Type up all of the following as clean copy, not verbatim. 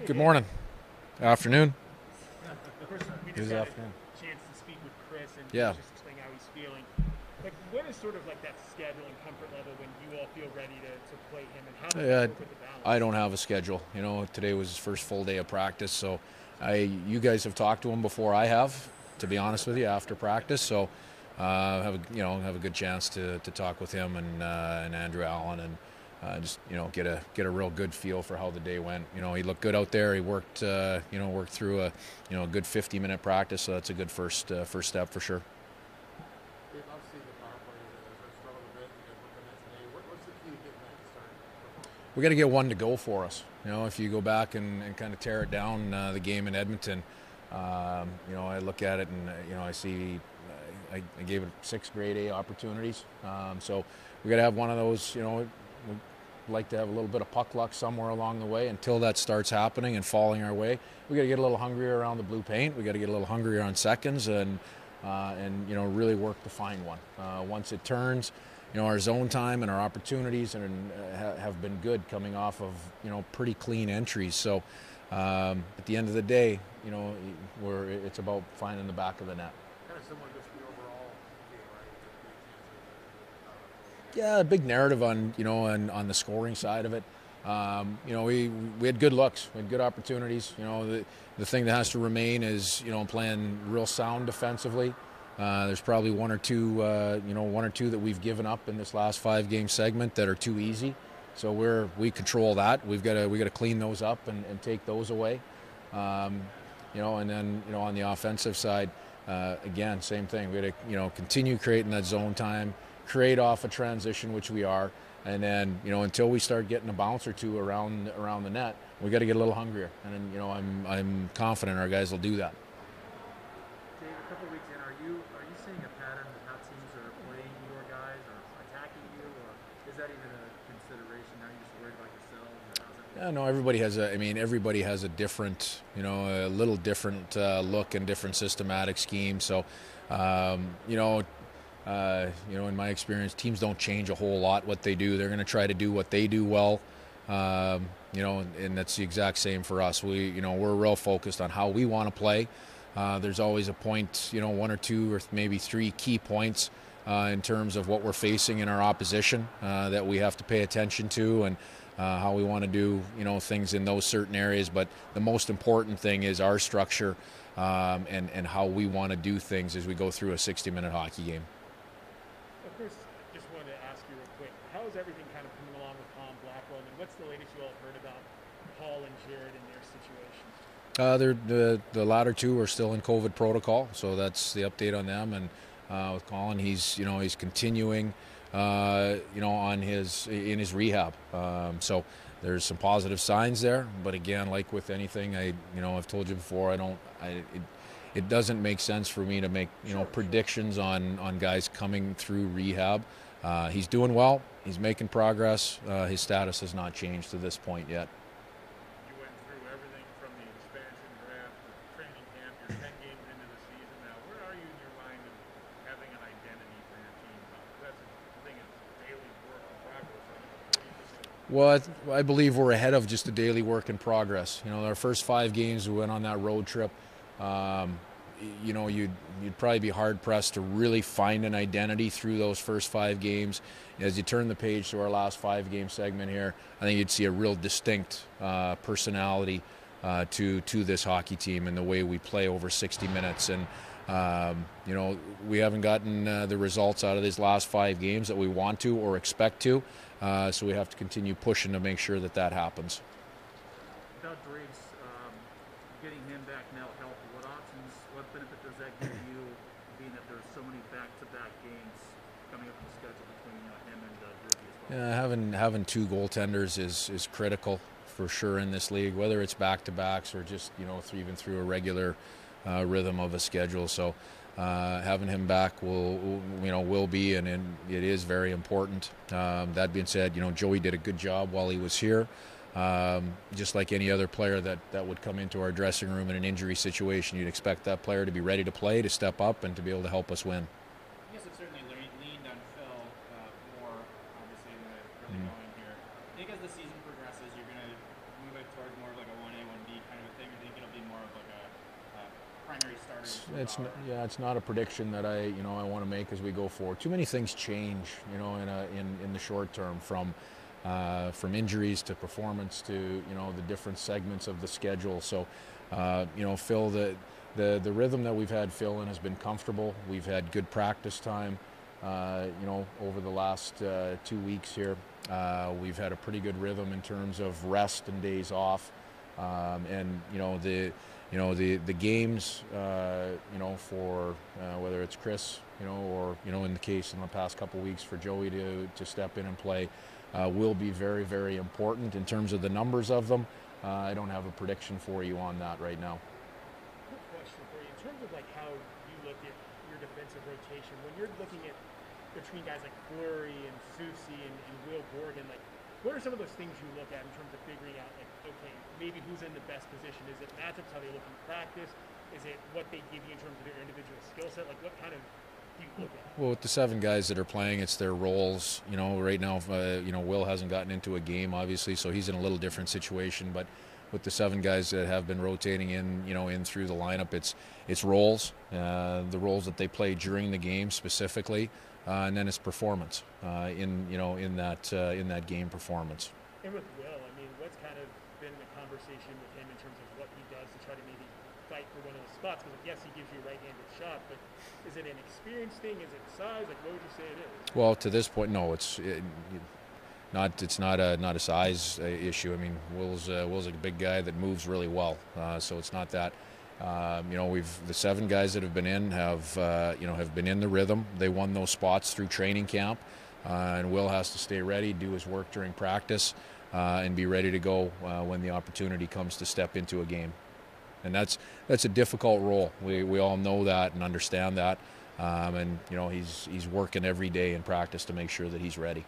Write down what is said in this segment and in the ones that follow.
Good morning. Afternoon. Of course, we It just is had a afternoon. chance to speak with Chris, and he Yeah. was just explaining how he's feeling. Like, what is sort of like that schedule and comfort level when you all feel ready to play him, and how does that Uh, work with the I balance? don't have a schedule. Today was his first full day of practice, so you guys have talked to him before I have, to be honest with you, after practice. So have a good chance to talk with him and Andrew Allen and just get a real good feel for how the day went. He looked good out there. He worked through a good 50-minute practice, so that's a good first step for sure. Dave, obviously the power play has struggled a bit. You guys worked on that today. What's the key to getting that to start performing? We got to get one to go for us. If you go back and kind of tear it down, the game in Edmonton, I look at it and I see I gave it 6 grade A opportunities. So we got to have one of those. We like to have a little bit of puck luck somewhere along the way. Until that starts happening and falling our way, we got to get a little hungrier around the blue paint. We got to get a little hungrier on seconds and really work to find one. Once it turns, our zone time and our opportunities have been good coming off of pretty clean entries. So at the end of the day, it's about finding the back of the net. Kind of similar just to the overall game, right? It's a big chance of Yeah, a big narrative on the scoring side of it. We had good looks, we had good opportunities. The thing that has to remain is playing real sound defensively. There's probably one or two that we've given up in this last 5 game segment that are too easy. So we control that. We got to clean those up and take those away. And then on the offensive side, again, same thing. We got to continue creating that zone time, create off a transition, which we are, and then until we start getting a bounce or two around the net, we got to get a little hungrier. And then I'm confident our guys will do that. Dave, a couple of weeks in, are you seeing a pattern of how teams are playing your guys or attacking you, or is that even a consideration? Are you just worried about yourselves, or how's that? Yeah, no, everybody has a different, a little different look and different systematic scheme. So, in my experience, teams don't change a whole lot what they do. They're going to try to do what they do well. And that's the exact same for us. We're real focused on how we want to play. There's always a point, one or two or maybe 3 key points in terms of what we're facing in our opposition that we have to pay attention to and how we want to do, things in those certain areas. But the most important thing is our structure and how we want to do things as we go through a 60-minute hockey game. Of course, just wanted to ask you real quick, how is everything kind of coming along with Tom Blackwell, and what's the latest you all have heard about Paul and Jared and their situations? The latter two are still in COVID protocol, so that's the update on them. And with Colin, he's continuing, in his rehab. So there's some positive signs there, but again, like with anything, I've told you before, it doesn't make sense for me to make predictions on guys coming through rehab. He's doing well. He's making progress. His status has not changed to this point yet. You went through everything from the expansion draft, the training camp. You're 10 games into the season now. Where are you in your mind of having an identity for your team? That's the thing. It's daily work in progress. What do you think? Well, I believe we're ahead of just a daily work in progress. Our first 5 games, we went on that road trip. You'd probably be hard pressed to really find an identity through those first 5 games. As you turn the page to our last 5 game segment here, I think you'd see a real distinct personality to this hockey team and the way we play over 60 minutes. And we haven't gotten the results out of these last 5 games that we want to or expect to. So we have to continue pushing to make sure that happens. Without Drake's getting him back now healthy, what benefit does that give you, being that there's so many back-to-back games coming up in the schedule between him and Drake as well? Yeah, having 2 goaltenders is critical for sure in this league, whether it's back-to-backs or just even through a regular rhythm of a schedule. So having him back will be and it is very important. That being said, Joey did a good job while he was here. Just like any other player that would come into our dressing room in an injury situation, you'd expect that player to be ready to play, to step up, and to be able to help us win. You guys have certainly leaned on Phil more, obviously, than really going here. I think as the season progresses, you're going to move it towards more of like a 1A, 1B kind of a thing, or do you think it'll be more of like a primary starter? Yeah, it's not a prediction that I want to make as we go forward. Too many things change, in the short term, from injuries to performance to the different segments of the schedule. So, Phil, the rhythm that we've had Phil in has been comfortable. We've had good practice time, over the last 2 weeks here. We've had a pretty good rhythm in terms of rest and days off, and the games, for whether it's Chris, or in the case in the past couple weeks for Joey to step in and play, will be very, very important in terms of the numbers of them. I don't have a prediction for you on that right now. Quick question for you. In terms of like how you look at your defensive rotation, when you're looking at between guys like Fleury and Soucy and Will Borgen, like what are some of those things you look at in terms of figuring out, like, okay, maybe who's in the best position? Is it matchups, how they look in practice? Is it what they give you in terms of their individual skill set? Like what kind of do you look at? Well, with the 7 guys that are playing, it's their roles. Right now, Will hasn't gotten into a game, obviously, so he's in a little different situation. But with the 7 guys that have been rotating in through the lineup, it's roles, the roles that they play during the game specifically, and then it's performance in that game performance. And with Will, I mean, what's kind of been the conversation with him in terms of what he does to try to maybe fight for one of those spots? Because yes, he gives you a right-handed shot, but is it an experience thing? Is it size? Like, what would you say it is? Well, to this point, no. It's not a size issue. I mean, Will's a big guy that moves really well, so it's not that. The 7 guys that have been in have been in the rhythm. They won those spots through training camp, and Will has to stay ready, do his work during practice, and be ready to go when the opportunity comes to step into a game. And that's a difficult role. We all know that and understand that, and he's working every day in practice to make sure that he's ready.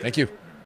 Thank you.